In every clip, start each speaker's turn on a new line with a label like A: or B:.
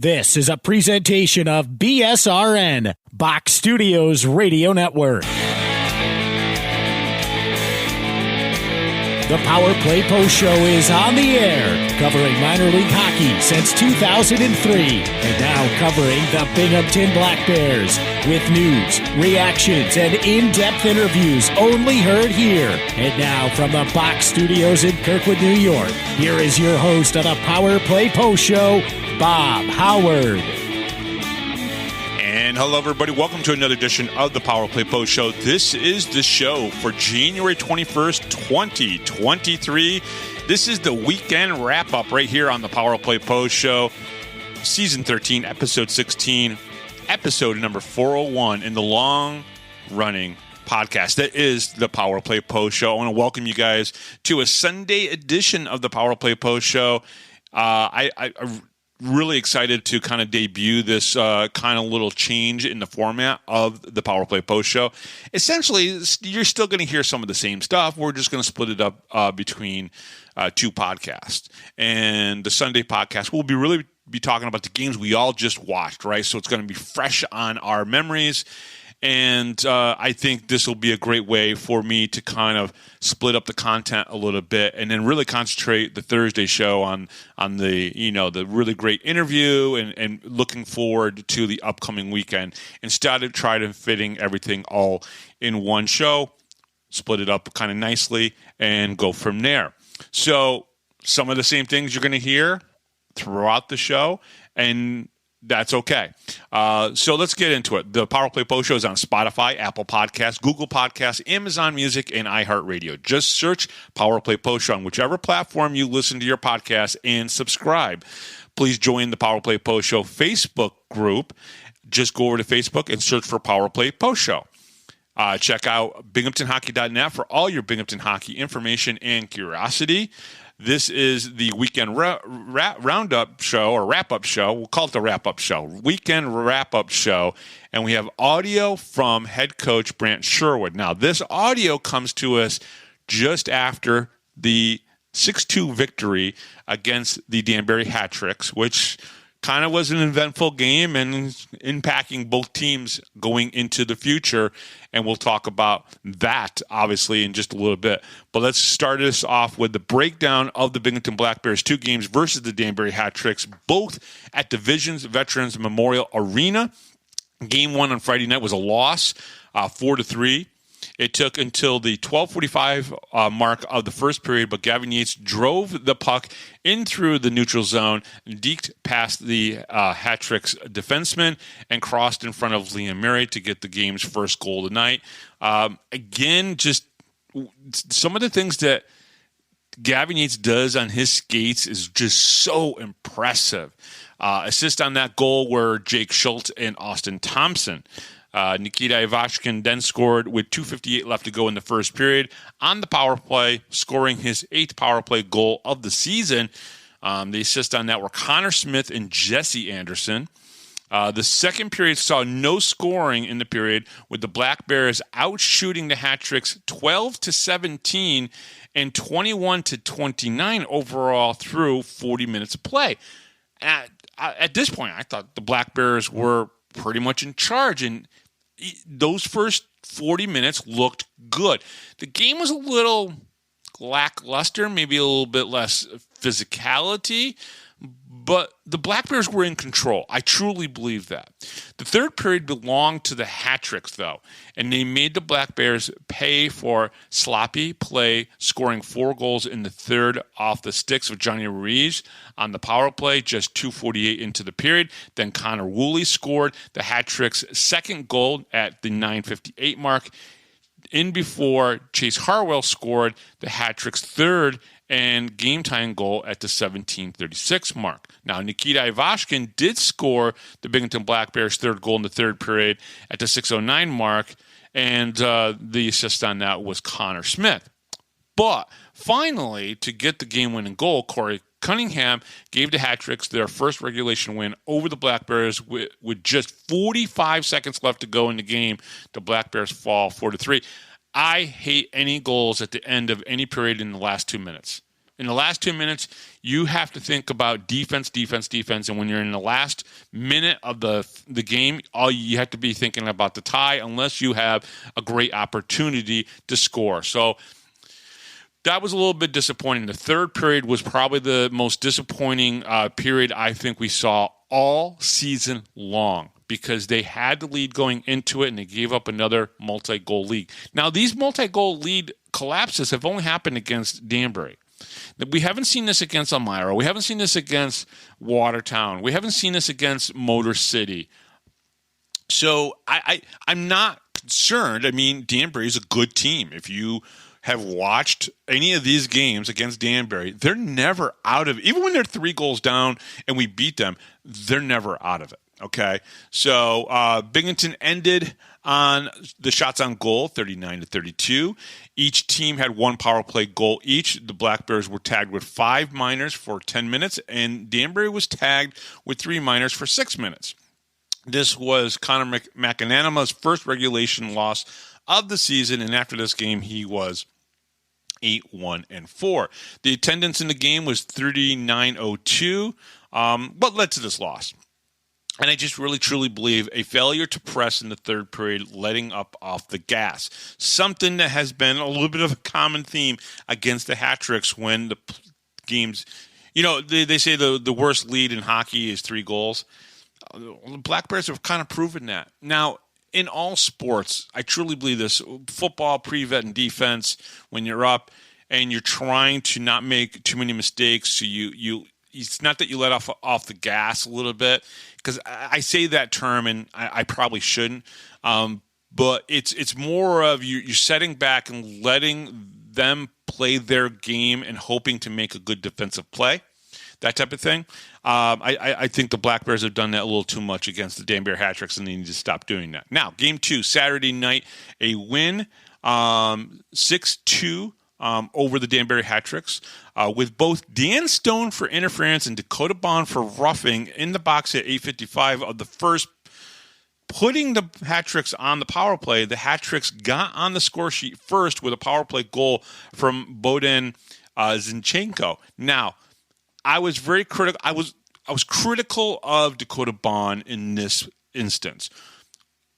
A: This is a presentation of BSRN, Box Studios Radio Network. The Power Play Post Show is on the air, covering minor league hockey since 2003, and now covering the Binghamton Black Bears with news, reactions, and in-depth interviews only heard here. And now from the Box Studios in Kirkwood, New York, here is your host of the Power Play Post Show, Bob Howard.
B: And hello, everybody. Welcome to another edition of the Power Play Post Show. This is the show for January 21st, 2023. This is the weekend wrap-up right here on the Power Play Post Show. Season 13, Episode 16, Episode number 401 in the long-running podcast that is the Power Play Post Show. I want to welcome you guys to a Sunday edition of the Power Play Post Show. I really excited to kind of debut this kind of little change in the format of the Power Play Post Show. Essentially, you're still going to hear some of the same stuff. We're just going to split it up between two podcasts. And the Sunday podcast, we'll really be talking about the games we all just watched, right? So it's going to be fresh on our memories. And I think this will be a great way for me to kind of split up the content a little bit, and then really concentrate the Thursday show on the the really great interview and looking forward to the upcoming weekend, instead of trying to fitting everything all in one show. Split it up kind of nicely and go from there. So some of the same things you're going to hear throughout the show, and that's okay. So let's get into it. The Power Play Post Show is on Spotify, Apple Podcasts, Google Podcasts, Amazon Music, and iHeartRadio. Just search Power Play Post Show on whichever platform you listen to your podcast and subscribe. Please join the Power Play Post Show Facebook group. Just go over to Facebook and search for Power Play Post Show. Check out binghamtonhockey.net for all your Binghamton hockey information and curiosity. This is the weekend roundup show, or wrap-up show. We'll call it the wrap-up show. Weekend wrap-up show. And we have audio from head coach Brant Sherwood. Now, this audio comes to us just after the 6-2 victory against the Danbury Hat-Tricks, which kind of was an eventful game and impacting both teams going into the future. And we'll talk about that, obviously, in just a little bit. But let's start this off with the breakdown of the Binghamton Black Bears 2 games versus the Danbury Hat-Tricks, both at Divisions Veterans Memorial Arena. Game 1 on Friday night was a loss, 4-3. It took until the 12:45 mark of the first period, but Gavin Yates drove the puck in through the neutral zone, deked past the Hat-Tricks defenseman, and crossed in front of Liam Murray to get the game's first goal of the night. Again, just some of the things that Gavin Yates does on his skates is just so impressive. Assist on that goal were Jake Schultz and Austin Thompson. Nikita Ivashkin then scored with 2:58 left to go in the first period on the power play, scoring his 8th power play goal of the season. The assist on that were Connor Smith and Jesse Anderson. The second period saw no scoring in the period, with the Black Bears outshooting the Hat-Tricks 12-17 and 21-29 overall through 40 minutes of play. At this point, I thought the Black Bears were pretty much in charge, and those first 40 minutes looked good. The game was a little lackluster, maybe a little bit less physicality, but the Black Bears were in control. I truly believe that. The third period belonged to the Hat-Tricks, though, and they made the Black Bears pay for sloppy play, scoring 4 goals in the third off the sticks of Johnny Ruiz on the power play, just 2:48 into the period. Then Connor Woolley scored the Hat-Tricks' second goal at the 9:58 mark, in before Chase Harwell scored the Hat-Tricks' third and game-tying goal at the 17:36 mark. Now, Nikita Ivashkin did score the Binghamton Black Bears' third goal in the third period at the 6:09 mark, and the assist on that was Connor Smith. But finally, to get the game-winning goal, Corey Cunningham gave the Hat-Tricks their first regulation win over the Black Bears with just 45 seconds left to go in the game. The Black Bears fall 4-3. I hate any goals at the end of any period in the last 2 minutes. In the last 2 minutes, you have to think about defense. And when you're in the last minute of the game, all you have to be thinking about the tie unless you have a great opportunity to score. So that was a little bit disappointing. The third period was probably the most disappointing period I think we saw all season long, because they had the lead going into it and they gave up another multi-goal lead. Now, these multi-goal lead collapses have only happened against Danbury. We haven't seen this against Elmira. We haven't seen this against Watertown. We haven't seen this against Motor City. So I'm not concerned. I mean, Danbury is a good team. If you have watched any of these games against Danbury, they're never out of it. Even when they're 3 goals down and we beat them, they're never out of it. Okay, so Binghamton ended on the shots on goal, 39-32. Each team had 1 power play goal each. The Black Bears were tagged with 5 minors for 10 minutes, and Danbury was tagged with 3 minors for 6 minutes. This was Connor McAnanama's first regulation loss of the season, and after this game, he was 8-1-4. The attendance in the game was 3902. What led to this loss? And I just really, truly believe a failure to press in the third period, letting up off the gas. Something that has been a little bit of a common theme against the Hat-Tricks when the games, they say the worst lead in hockey is 3 goals. The Black Bears have kind of proven that. Now, in all sports, I truly believe this. Football, pre-vet, and defense, when you're up and you're trying to not make too many mistakes, so it's not that you let off the gas a little bit, because I say that term and I probably shouldn't, but it's more of you're setting back and letting them play their game and hoping to make a good defensive play, that type of thing. I think the Black Bears have done that a little too much against the Danbury Hat-Tricks, and they need to stop doing that. Now, Game 2, Saturday night, a win, 6-2. Over the Danbury Hat-Tricks, with both Dan Stone for interference and Dakota Bond for roughing in the box at 8:55 of the first, putting the Hat-Tricks on the power play. The Hat-Tricks got on the score sheet first with a power play goal from Boden Zinchenko. Now, I was very critical. I was critical of Dakota Bond in this instance.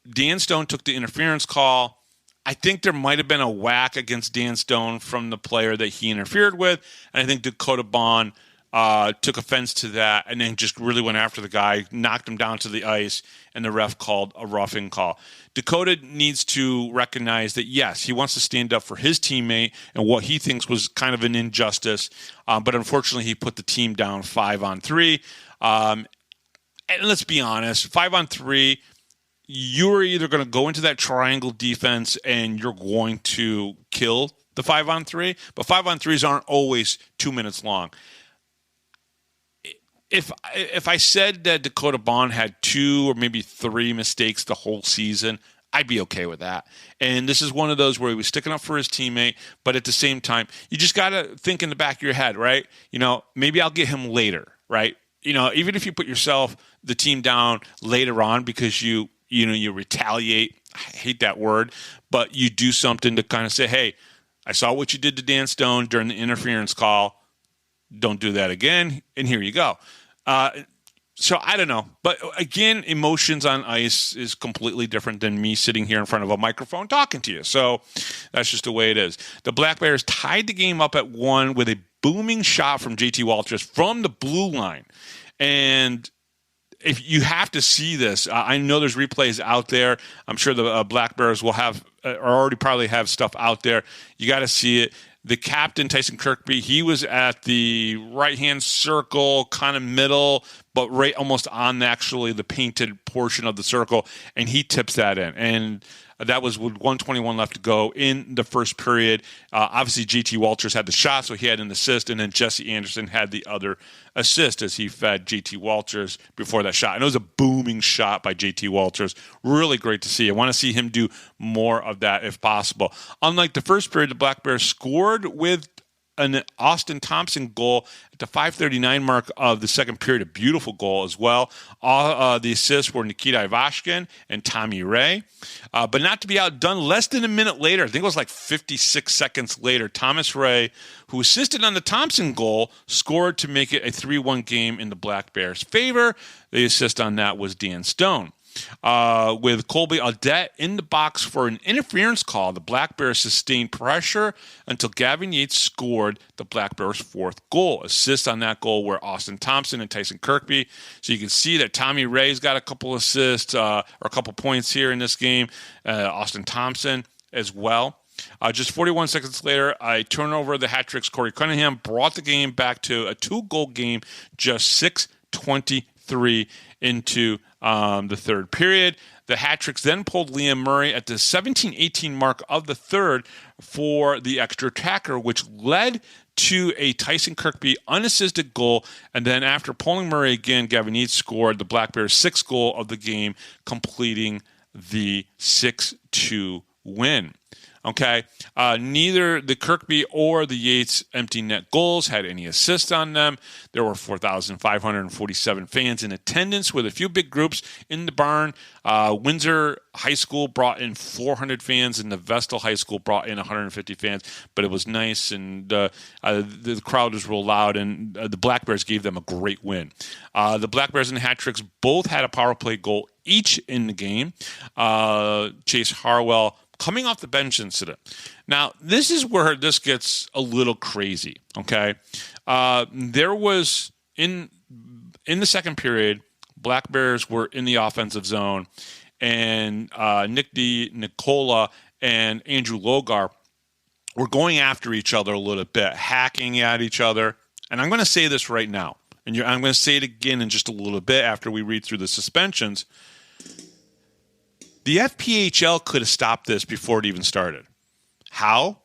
B: Dan Stone took the interference call. I think there might have been a whack against Dan Stone from the player that he interfered with, and I think Dakota Bond took offense to that and then just really went after the guy, knocked him down to the ice, and the ref called a roughing call. Dakota needs to recognize that, yes, he wants to stand up for his teammate and what he thinks was kind of an injustice, but unfortunately he put the team down 5-on-3. And let's be honest, 5-on-3, you're either going to go into that triangle defense and you're going to kill the 5-on-3, but 5-on-3s aren't always 2 minutes long. If I said that Dakota Bond had 2 or maybe 3 mistakes the whole season, I'd be okay with that. And this is one of those where he was sticking up for his teammate, but at the same time, you just got to think in the back of your head, right? Maybe I'll get him later, right? Even if you put the team down later on because you retaliate. I hate that word, but you do something to kind of say, hey, I saw what you did to Dan Stone during the interference call. Don't do that again. And here you go. So I don't know. But again, emotions on ice is completely different than me sitting here in front of a microphone talking to you. So that's just the way it is. The Black Bears tied the game up at 1 with a booming shot from JT Walters from the blue line. And if you have to see this, I know there's replays out there. I'm sure the Black Bears will have, or already probably have stuff out there. You got to see it. The captain, Tyson Kirkby, he was at the right-hand circle, kind of middle, but right almost on actually the painted portion of the circle, and he tips that in. And that was with 1:21 left to go in the first period. Obviously, JT Walters had the shot, so he had an assist, and then Jesse Anderson had the other assist as he fed JT Walters before that shot. And it was a booming shot by JT Walters. Really great to see. I want to see him do more of that if possible. Unlike the first period, the Black Bears scored with an Austin Thompson goal at the 5:39 mark of the second period, a beautiful goal as well. The assists were Nikita Ivashkin and Tommy Ray. But not to be outdone, less than a minute later, I think it was like 56 seconds later, Thomas Ray, who assisted on the Thompson goal, scored to make it a 3-1 game in the Black Bears' favor. The assist on that was Dan Stone. With Colby Audette in the box for an interference call, the Black Bears sustained pressure until Gavin Yates scored the Black Bears' fourth goal. Assists on that goal were Austin Thompson and Tyson Kirkby. So you can see that Tommy Ray's got a couple assists or a couple points here in this game. Austin Thompson as well. Just 41 seconds later, a turnover of the hat tricks. Corey Cunningham brought the game back to a 2-goal game, just 6:23 into the third period. The hat tricks then pulled Liam Murray at the 17-18 mark of the third for the extra attacker, which led to a Tyson Kirkby unassisted goal. And then after pulling Murray again, Gavin Yates scored the Black Bears' sixth goal of the game, completing the 6-2 win. Okay, neither the Kirkby or the Yates empty net goals had any assists on them. There were 4,547 fans in attendance with a few big groups in the barn. Windsor High School brought in 400 fans, and the Vestal High School brought in 150 fans. But it was nice, and the crowd was real loud, and the Black Bears gave them a great win. The Black Bears and the Hat Tricks both had a power play goal each in the game. Chase Harwell coming off the bench incident. Now, this is where this gets a little crazy, okay? There was, in the second period, Black Bears were in the offensive zone, and Nick Nicola and Andrew Logar were going after each other a little bit, hacking at each other. And I'm going to say this right now, and I'm going to say it again in just a little bit after we read through the suspensions. The FPHL could have stopped this before it even started. How?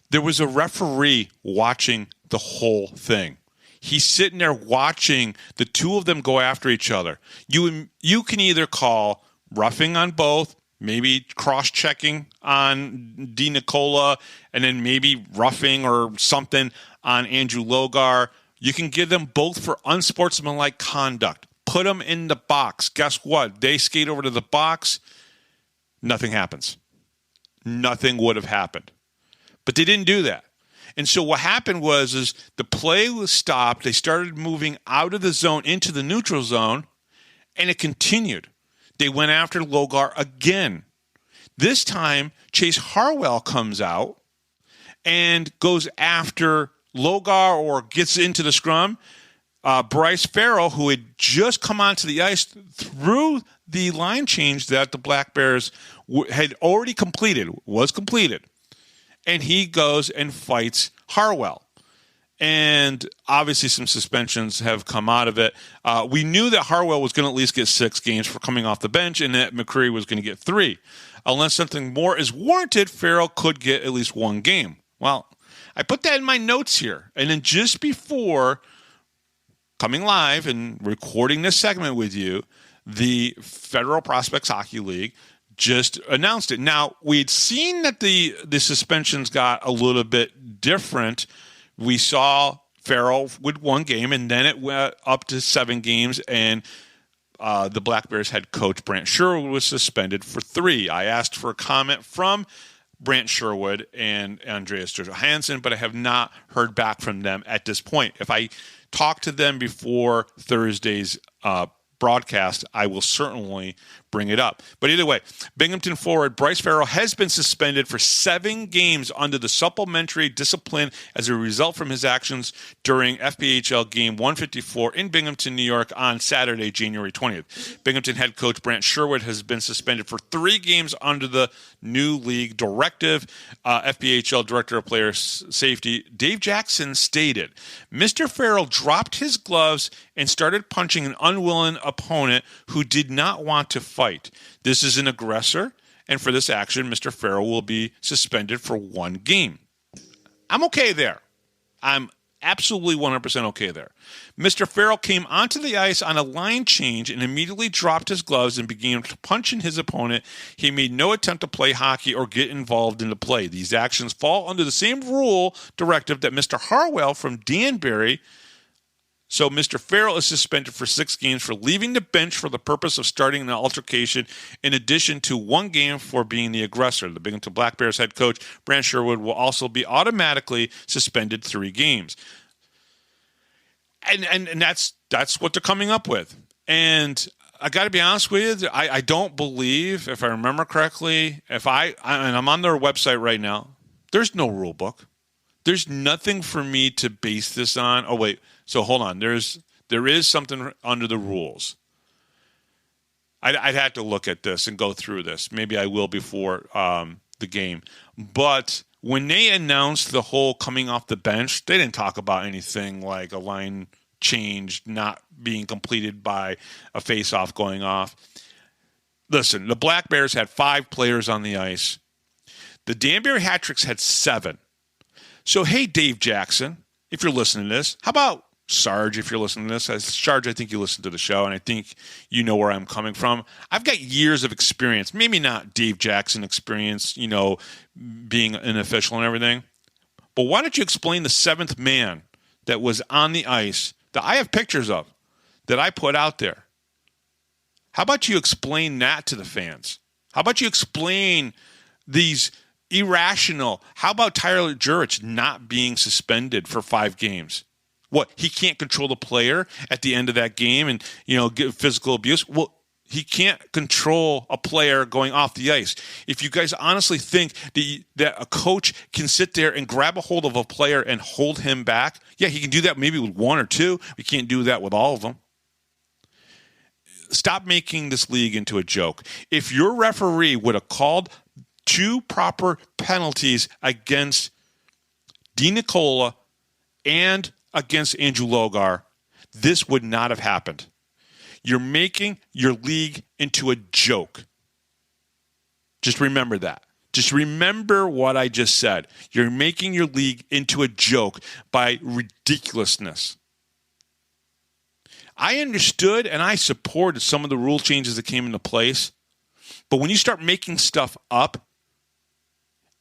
B: There was a referee watching the whole thing. He's sitting there watching the two of them go after each other. You can either call roughing on both, maybe cross-checking on D. Nicola, and then maybe roughing or something on Andrew Logar. You can give them both for unsportsmanlike conduct. Put them in the box. Guess what? They skate over to the box. Nothing happens. Nothing would have happened. But they didn't do that. And so what happened was the play was stopped. They started moving out of the zone into the neutral zone, and it continued. They went after Logar again. This time, Chase Harwell comes out and goes after Logar or gets into the scrum. Bryce Farrell, who had just come onto the ice through the line change that the Black Bears had already was completed, and he goes and fights Harwell. And obviously some suspensions have come out of it. We knew that Harwell was going to at least get 6 games for coming off the bench, and that McCreary was going to get 3. Unless something more is warranted, Farrell could get at least 1 game. Well, I put that in my notes here. And then just before coming live and recording this segment with you, the Federal Prospects Hockey League just announced it. Now, we'd seen that the suspensions got a little bit different. We saw Farrell with 1 game, and then it went up to 7 games, and the Black Bears head coach Brant Sherwood was suspended for 3. I asked for a comment from Brant Sherwood and Andreas Johansson, but I have not heard back from them at this point. If I talk to them before Thursday's broadcast, I will certainly bring it up. But either way, Binghamton forward Bryce Farrell has been suspended for 7 games under the supplementary discipline as a result from his actions during FPHL Game 154 in Binghamton, New York on Saturday, January 20th. Binghamton head coach Brant Sherwood has been suspended for 3 games under the new league directive. FPHL Director of Player Safety Dave Jackson stated, Mr. Farrell dropped his gloves and started punching an unwilling opponent who did not want to fight. This is an aggressor, and for this action, Mr. Farrell will be suspended for 1 game. I'm okay there. I'm absolutely 100% okay there. Mr. Farrell came onto the ice on a line change and immediately dropped his gloves and began punching his opponent. He made no attempt to play hockey or get involved in the play. These actions fall under the same rule directive that Mr. Harwell from Danbury. So Mr. Farrell is suspended for 6 games for leaving the bench for the purpose of starting an altercation, in addition to 1 game for being the aggressor. The Binghamton Black Bears head coach, Brant Sherwood, will also be automatically suspended 3 games. And that's what they're coming up with. And I got to be honest with you, I don't believe, if I remember correctly, and I'm on their website right now, there's no rule book. There's nothing for me to base this on. Oh, wait. So hold on. There is something under the rules. I'd have to look at this and go through this. Maybe I will before the game. But when they announced the whole coming off the bench, they didn't talk about anything like a line change not being completed by a face-off going off. Listen, the Black Bears had 5 players on the ice. The Danbury Hat-Tricks had 7. So, hey, Dave Jackson, if you're listening to this, how about Sarge, if you're listening to this? As Sarge, I think you listen to the show, and I think you know where I'm coming from. I've got years of experience, maybe not Dave Jackson experience, being an official and everything. But why don't you explain the 7th man that was on the ice that I have pictures of that I put out there? How about you explain that to the fans? How about you explain these irrational? How about Tyler Jurich not being suspended for 5 games? What, he can't control the player at the end of that game and, give physical abuse? Well, he can't control a player going off the ice. If you guys honestly think that a coach can sit there and grab a hold of a player and hold him back, yeah, he can do that maybe with 1 or 2. We can't do that with all of them. Stop making this league into a joke. If your referee would have called 2 proper penalties against Dean Nicola and against Andrew Logar, this would not have happened. You're making your league into a joke. Just remember that. Just remember what I just said. You're making your league into a joke by ridiculousness. I understood and I supported some of the rule changes that came into place, but when you start making stuff up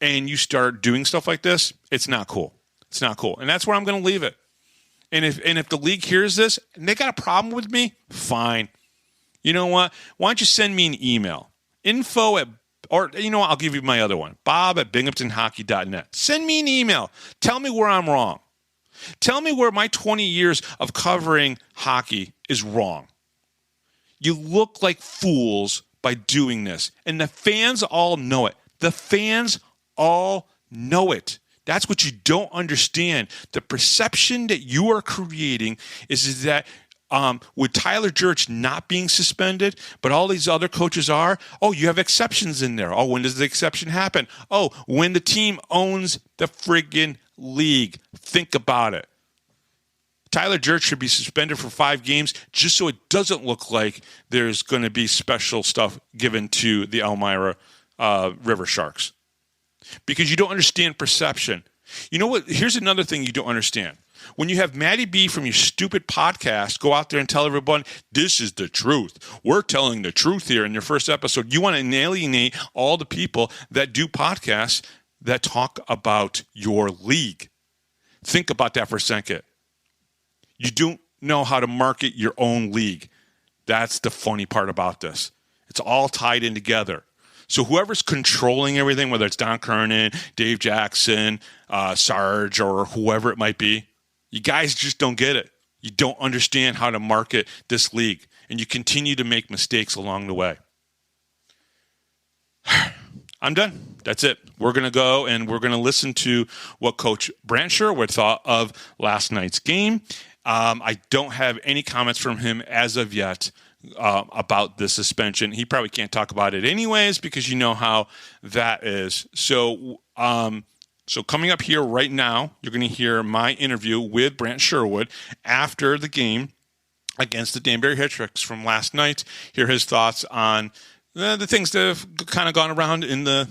B: and you start doing stuff like this, it's not cool. It's not cool. And that's where I'm going to leave it. And if the league hears this and they got a problem with me, fine. You know what? Why don't you send me an email? I'll give you my other one. bob@binghamtonhockey.net. Send me an email. Tell me where I'm wrong. Tell me where my 20 years of covering hockey is wrong. You look like fools by doing this. And the fans all know it. The fans all know it. That's what you don't understand. The perception that you are creating is that with Tyler Jurich not being suspended, but all these other coaches are, you have exceptions in there. When does the exception happen? When the team owns the friggin' league. Think about it. Tyler Jurich should be suspended for 5 games just so it doesn't look like there's going to be special stuff given to the Elmira River Sharks. Because you don't understand perception. You know what? Here's another thing you don't understand. When you have Maddie B from your stupid podcast go out there and tell everyone, this is the truth. We're telling the truth here in your first episode. You want to alienate all the people that do podcasts that talk about your league. Think about that for a second. You don't know how to market your own league. That's the funny part about this. It's all tied in together. So whoever's controlling everything, whether it's Don Kernan, Dave Jackson, Sarge, or whoever it might be, you guys just don't get it. You don't understand how to market this league, and you continue to make mistakes along the way. I'm done. That's it. We're going to go and we're going to listen to what Coach Brant Sherwood thought of last night's game. I don't have any comments from him as of yet about the suspension. He probably can't talk about it anyways because you know how that is. So coming up here right now, you're going to hear my interview with Brant Sherwood after the game against the Danbury Hat-Tricks from last night. Hear his thoughts on the things that have kind of gone around in the,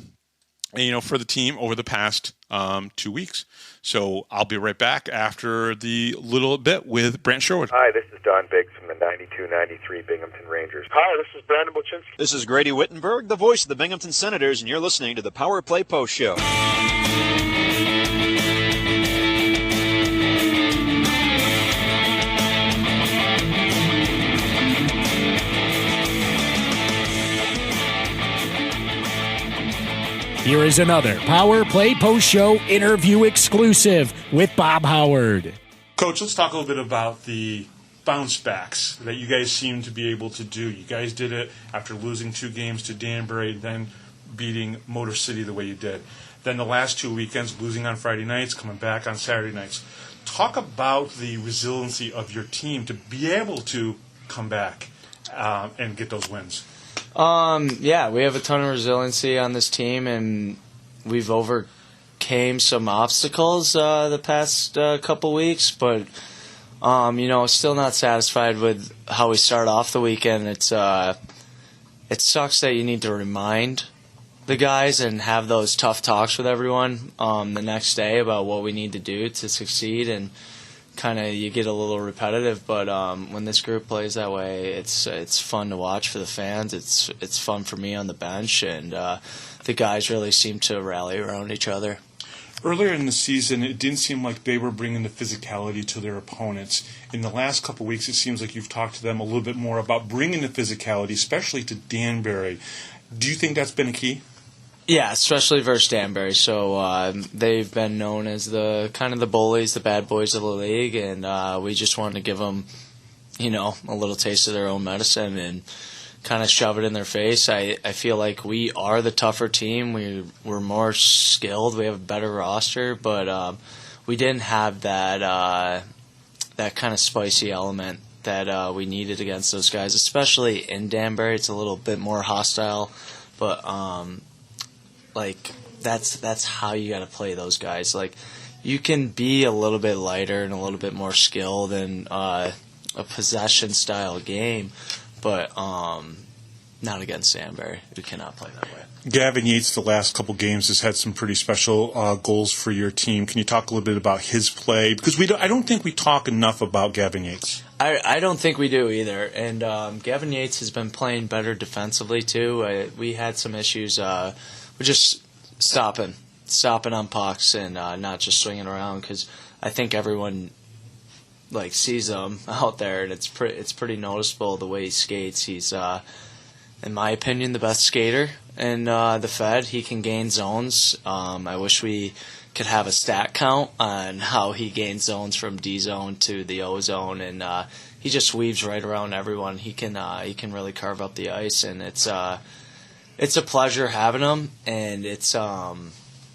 B: for the team over the past 2 weeks. So I'll be right back after the little bit with Brant Sherwood.
C: Hi, this is Don Biggs from the 92-93 Binghamton Rangers. Hi, this is Brandon Buczynski.
D: This is Grady Wittenberg, the voice of the Binghamton Senators, and you're listening to the Power Play Post Show.
A: Here is another Power Play Post Show interview exclusive with Bob Howard.
B: Coach, let's talk a little bit about the bounce backs that you guys seem to be able to do. You guys did it after losing 2 games to Danbury, then beating Motor City the way you did. Then the last 2 weekends, losing on Friday nights, coming back on Saturday nights. Talk about the resiliency of your team to be able to come back and get those wins.
E: Yeah, we have a ton of resiliency on this team, and we've overcame some obstacles the past couple weeks, but still not satisfied with how we start off the weekend. It sucks that you need to remind the guys and have those tough talks with everyone the next day about what we need to do to succeed, and kind of you get a little repetitive, but when this group plays that way, it's fun to watch for the fans. It's fun for me on the bench, and the guys really seem to rally around each other.
B: Earlier in the season, it didn't seem like they were bringing the physicality to their opponents. In the last couple of weeks, it seems like you've talked to them a little bit more about bringing the physicality, especially to Danbury. Do you think that's been a key?
E: Yeah, especially versus Danbury. So they've been known as the kind of the bullies, the bad boys of the league, and we just wanted to give them, a little taste of their own medicine and kind of shove it in their face. I feel like we are the tougher team. We're more skilled. We have a better roster, but we didn't have that kind of spicy element that we needed against those guys, especially in Danbury. It's a little bit more hostile, but that's how you got to play those guys. Like, you can be a little bit lighter and a little bit more skilled in a possession style game, but not against Danbury. You cannot play that way.
B: Gavin Yates, the last couple games, has had some pretty special goals for your team. Can you talk a little bit about his play? Because I don't think we talk enough about Gavin Yates.
E: I don't think we do either. And Gavin Yates has been playing better defensively too. We had some issues with just stopping on pucks and not just swinging around, because I think everyone sees him out there, and it's pretty noticeable the way he skates. He's in my opinion, the best skater in the Fed. He can gain zones. I wish we could have a stat count on how he gains zones from D zone to the O zone, and he just weaves right around everyone. He can really carve up the ice, and it's a pleasure having him. And it's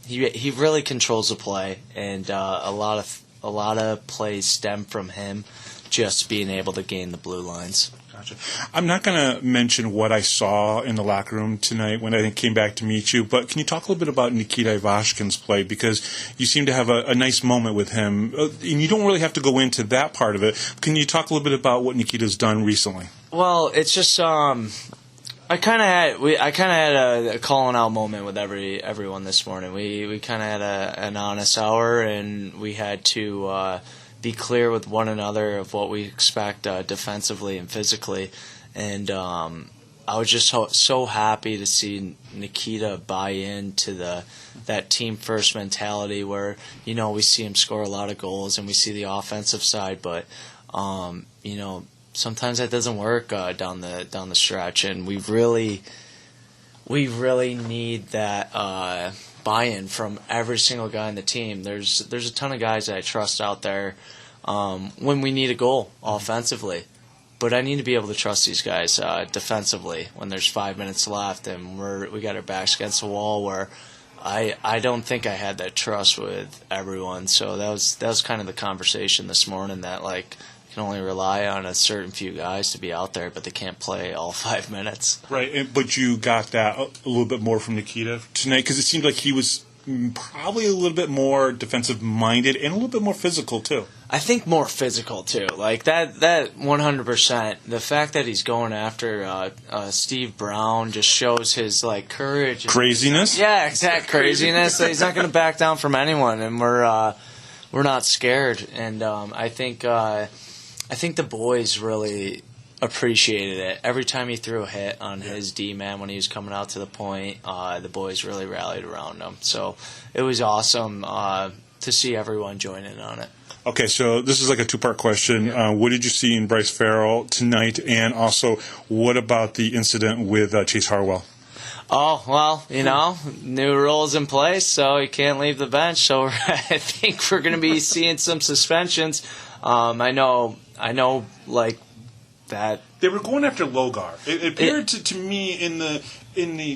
E: he really controls the play, and a lot of plays stem from him just being able to gain the blue lines.
B: Gotcha. I'm not going to mention what I saw in the locker room tonight when I came back to meet you, but can you talk a little bit about Nikita Ivashkin's play? Because you seem to have a nice moment with him, and you don't really have to go into that part of it. Can you talk a little bit about what Nikita's done recently?
E: Well, it's just I kind of had a calling out moment with everyone this morning. We kind of had an honest hour, and we had to be clear with one another of what we expect defensively and physically. And I was just so happy to see Nikita buy into that team first mentality, where we see him score a lot of goals and we see the offensive side, but sometimes that doesn't work down the stretch, and we really need that buy-in from every single guy in the team. There's a ton of guys that I trust out there when we need a goal offensively, but I need to be able to trust these guys defensively when there's 5 minutes left and we got our backs against the wall, where I don't think I had that trust with everyone. So that was kind of the conversation this morning, that can only rely on a certain few guys to be out there, but they can't play all 5 minutes.
B: Right, but you got that a little bit more from Nikita tonight, because it seemed like he was
F: probably a little bit more defensive-minded and a little bit more physical, too.
E: I think more physical, too. Like, that 100%. The fact that he's going after Steve Brown just shows his, like, courage.
F: Craziness?
E: Yeah, exact craziness. He's not going to back down from anyone, and we're not scared. And I think the boys really appreciated it. Every time he threw a hit on his D-man when he was coming out to the point, the boys really rallied around him. So it was awesome to see everyone join in on it.
F: Okay, so this is like a two-part question. What did you see in Bryce Farrell tonight? And also, what about the incident with Chase Harwell?
E: Oh, well, new rules in place, so he can't leave the bench. So I think we're going to be seeing some suspensions. I know, like, that
F: they were going after Logar. It appeared to me in the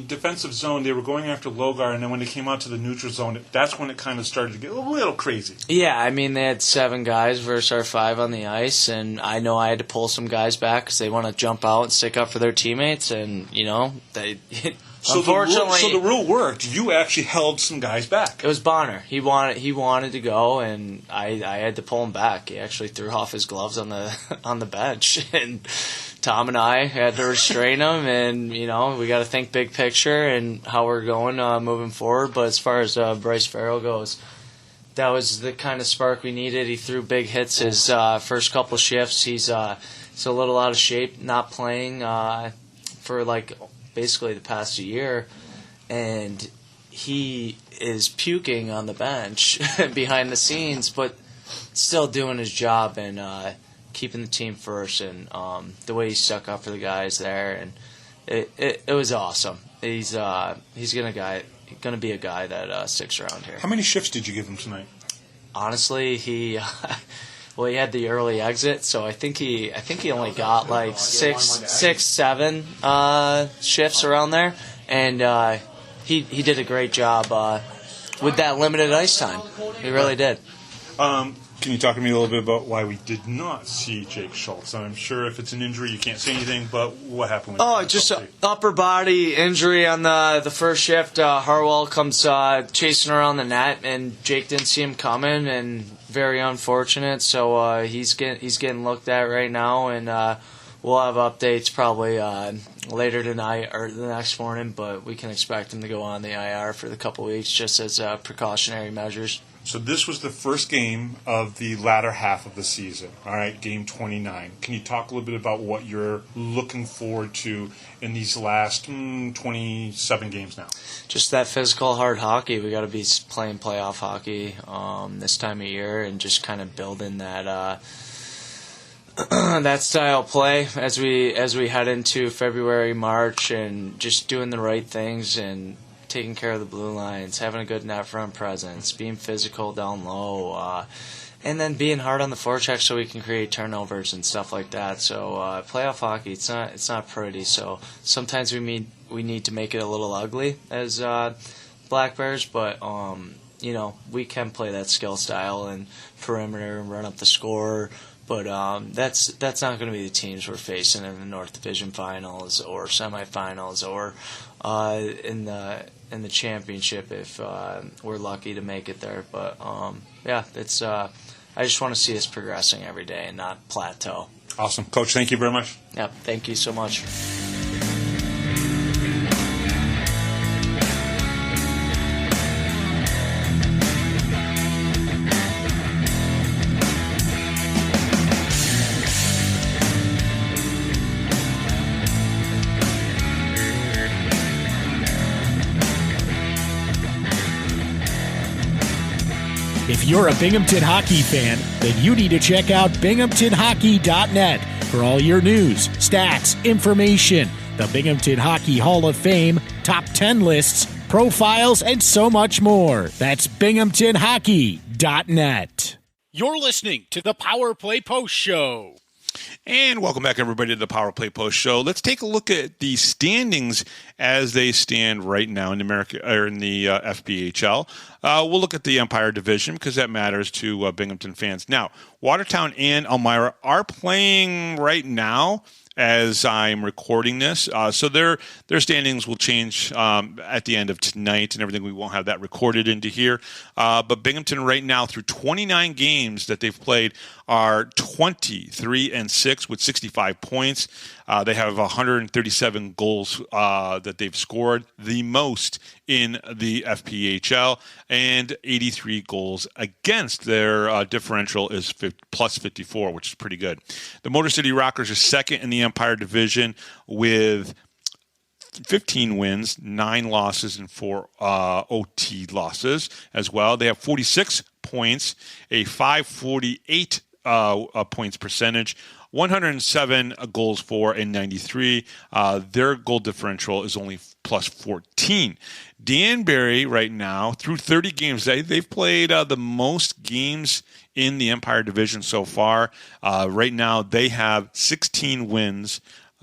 F: defensive zone they were going after Logar, and then when they came out to the neutral zone, that's when it kind of started to get a little crazy.
E: Yeah, I mean they had 7 guys versus our 5 on the ice, and I know I had to pull some guys back because they want to jump out and stick up for their teammates, and they. Unfortunately,
F: the rule worked. You actually held some guys back.
E: It was Bonner. He wanted to go, and I had to pull him back. He actually threw off his gloves on the bench, and Tom and I had to restrain him. And we got to think big picture and how we're going moving forward. But as far as Bryce Farrell goes, that was the kind of spark we needed. He threw big hits his first couple shifts. He's a little out of shape, not playing for basically the past year, and he is puking on the bench behind the scenes, but still doing his job and keeping the team first, and the way he stuck up for the guys there, and it was awesome. He's gonna be a guy that sticks around here.
F: How many shifts did you give him tonight?
E: Honestly, he had the early exit, so I think he only got like 7 shifts around there, and he did a great job with that limited ice time. He really did.
F: Can you talk to me a little bit about why we did not see Jake Schultz? I'm sure if it's an injury, you can't say anything, but what happened with
E: just an upper body injury on the first shift. Harwell comes chasing around the net, and Jake didn't see him coming, and very unfortunate. So he's getting looked at right now, and we'll have updates probably later tonight or the next morning, but we can expect him to go on the IR for the couple weeks just as precautionary measures.
F: So this was the first game of the latter half of the season, all right, game 29. Can you talk a little bit about what you're looking forward to in these last 27 games now?
E: Just that physical, hard hockey. We got to be playing playoff hockey this time of year, and just kind of building that that style of play as we head into February, March, and just doing the right things and taking care of the blue lines, having a good net front presence, being physical down low, and then being hard on the forecheck so we can create turnovers and stuff like that. So playoff hockey, it's not pretty. So sometimes we need to make it a little ugly as Black Bears, but we can play that skill style and perimeter and run up the score. But that's not going to be the teams we're facing in the North Division Finals or semifinals or in the championship if we're lucky to make it there. But it's I just want to see us progressing every day and not plateau.
F: Awesome, Coach. Thank you very much.
E: Yep, thank you so much.
A: If you're a Binghamton hockey fan, then you need to check out binghamtonhockey.net for all your news, stats, information, the Binghamton Hockey Hall of Fame, top 10 lists, profiles, and so much more. That's binghamtonhockey.net. You're listening to the Power Play Post Show.
B: And welcome back, everybody, to the Power Play Post Show. Let's take a look at the standings as they stand right now in the FBHL. We'll look at the Empire Division because that matters to Binghamton fans. Now, Watertown and Elmira are playing right now as I'm recording this. So their standings will change at the end of tonight and everything. We won't have that recorded into here. But Binghamton right now, through 29 games that they've played, are 23-6 with 65 points. They have 137 goals that they've scored, the most in the FPHL, and 83 goals against. Their differential is plus 54, which is pretty good. The Motor City Rockers are second in the Empire Division with 15 wins, 9 losses, and 4 OT losses as well. They have 46 points, a 548 points percentage, 107 goals for, and 93. Their goal differential is only plus 14. Danbury right now, through 30 games, they've played the most games in the Empire Division so far. Right now, they have 16 wins,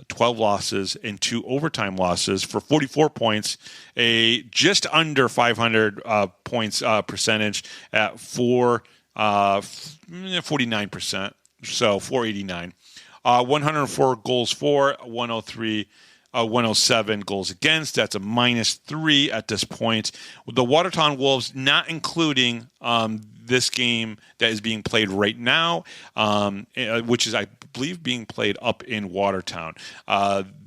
B: 12 losses, and 2 overtime losses for 44 points, a just under 500 points percentage at 49%, so 489. 104 goals for, 107 goals against. That's a -3 at this point. With the Watertown Wolves not including this game that is being played right now, which is, I believe, being played up in Watertown.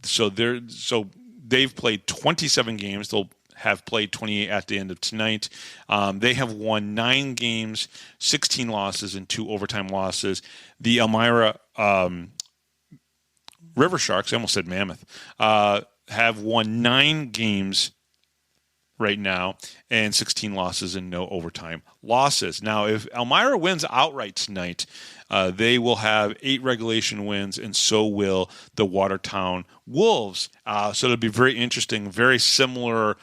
B: So they've played 27 games. They'll have played 28 at the end of tonight. They have won 9 games, 16 losses, and 2 overtime losses. The Elmira River Sharks, I almost said Mammoth, have won 9 games right now and 16 losses and no overtime losses. Now, if Elmira wins outright tonight, they will have 8 regulation wins, and so will the Watertown Wolves. So it'll be very interesting, very similar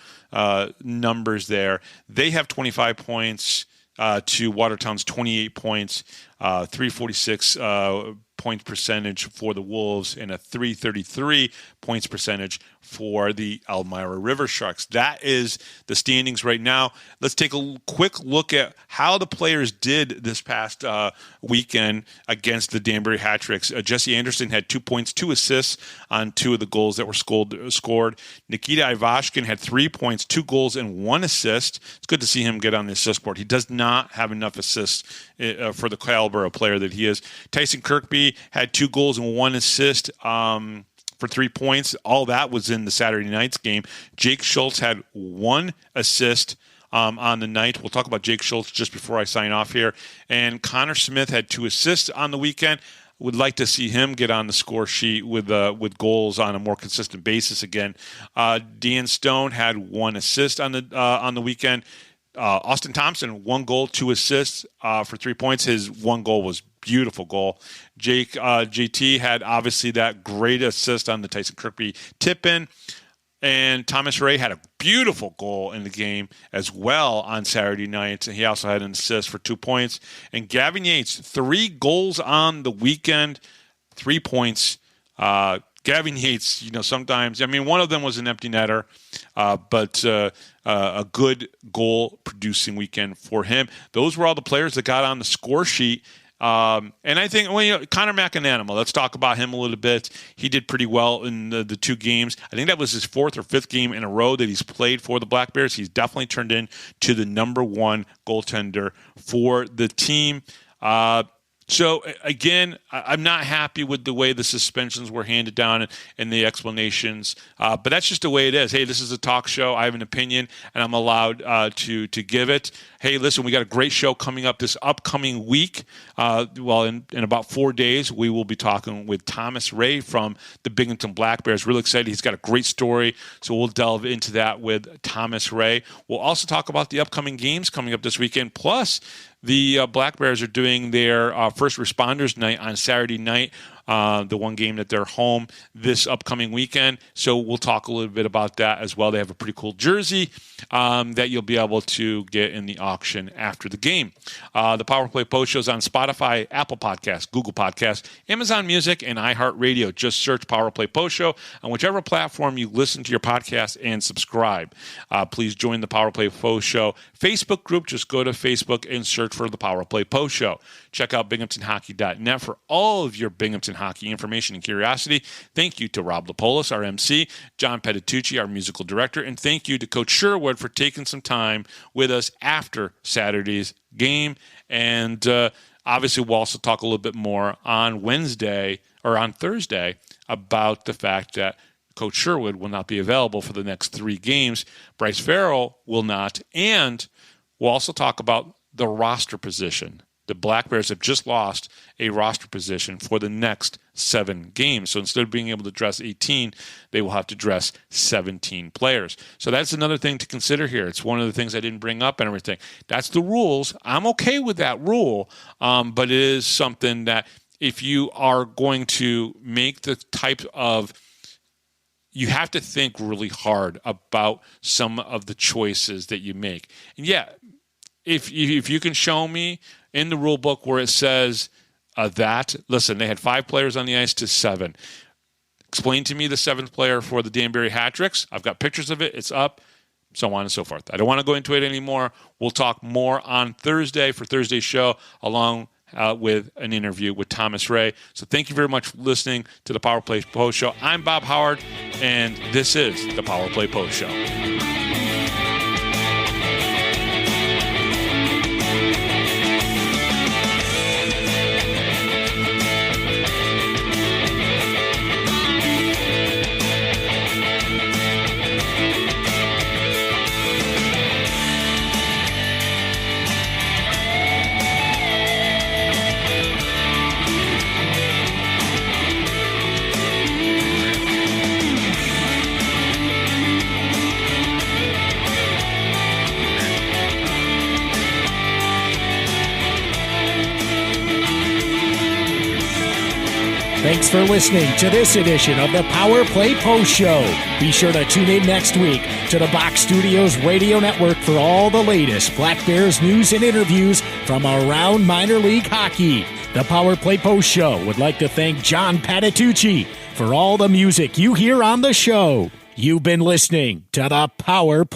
B: numbers there. They have 25 points to Watertown's 28 points, 346 points percentage for the Wolves, and a 333 points percentage for the Elmira River Sharks. That is the standings right now. Let's take a quick look at how the players did this past weekend against the Danbury Hat-Tricks. Jesse Anderson had 2 points, 2 assists on 2 of the goals that were scored. Nikita Ivashkin had 3 points, 2 goals, and 1 assist. It's good to see him get on the assist board. He does not have enough assists for the caliber of player that he is. Tyson Kirkby had 2 goals and 1 assist for 3 points. All that was in the Saturday night's game. Jake Schultz had 1 assist on the night. We'll talk about Jake Schultz just before I sign off here. And Connor Smith had 2 assists on the weekend. Would like to see him get on the score sheet with goals on a more consistent basis again. Dan Stone had 1 assist on the weekend. Austin Thompson, 1 goal, 2 assists for 3 points. His 1 goal was beautiful goal. JT had obviously that great assist on the Tyson Kirkby tip-in. And Thomas Ray had a beautiful goal in the game as well on Saturday night. He also had an assist for 2 points. And Gavin Yates, 3 goals on the weekend, 3 points. Gavin Yates, sometimes, one of them was an empty netter, but a good goal-producing weekend for him. Those were all the players that got on the score sheet. And I think, Connor McAnanimal, let's talk about him a little bit. He did pretty well in the 2 games. I think that was his 4th or 5th game in a row that he's played for the Black Bears. He's definitely turned into the number 1 goaltender for the team. So, again, I'm not happy with the way the suspensions were handed down and the explanations, but that's just the way it is. Hey, this is a talk show. I have an opinion, and I'm allowed to give it. Hey, listen, we got a great show coming up this upcoming week. In about 4 days, we will be talking with Thomas Ray from the Binghamton Black Bears. Really excited. He's got a great story, so we'll delve into that with Thomas Ray. We'll also talk about the upcoming games coming up this weekend, plus the Black Bears are doing their First Responders Night on Saturday night, the one game that they're home this upcoming weekend. So we'll talk a little bit about that as well. They have a pretty cool jersey that you'll be able to get in the auction after the game. The Power Play Post Show is on Spotify, Apple Podcasts, Google Podcasts, Amazon Music, and iHeartRadio. Just search Power Play Post Show on whichever platform you listen to your podcast and subscribe. Please join the Power Play Post Show Facebook group. Just go to Facebook and search for the Power Play Post Show. Check out BinghamtonHockey.net for all of your Binghamton and hockey information and curiosity. Thank you to Rob Lapolis, our MC, John Petitucci, our musical director, and thank you to Coach Sherwood for taking some time with us after Saturday's game. And obviously, we'll also talk a little bit more on Thursday about the fact that Coach Sherwood will not be available for the next 3 games. Bryce Farrell will not. And we'll also talk about the roster position. The Black Bears have just lost a roster position for the next 7 games. So instead of being able to dress 18, they will have to dress 17 players. So that's another thing to consider here. It's one of the things I didn't bring up and everything. That's the rules. I'm okay with that rule, but it is something that if you are going to make the type of you have to think really hard about some of the choices that you make. And yeah, if you can show me in the rule book where it says listen, they had 5 players on the ice to 7. Explain to me the 7th player for the Danbury Hat-Tricks. I've got pictures of it. It's up, so on and so forth. I don't want to go into it anymore. We'll talk more on Thursday for Thursday's show, along with an interview with Thomas Ray. So thank you very much for listening to the Power Play Post Show. I'm Bob Howard, and this is the Power Play Post Show.
A: Thanks for listening to this edition of the Power Play Post Show. Be sure to tune in next week to the Box Studios Radio Network for all the latest Black Bears news and interviews from around minor league hockey. The Power Play Post Show would like to thank John Petitucci for all the music you hear on the show. You've been listening to the Power Play.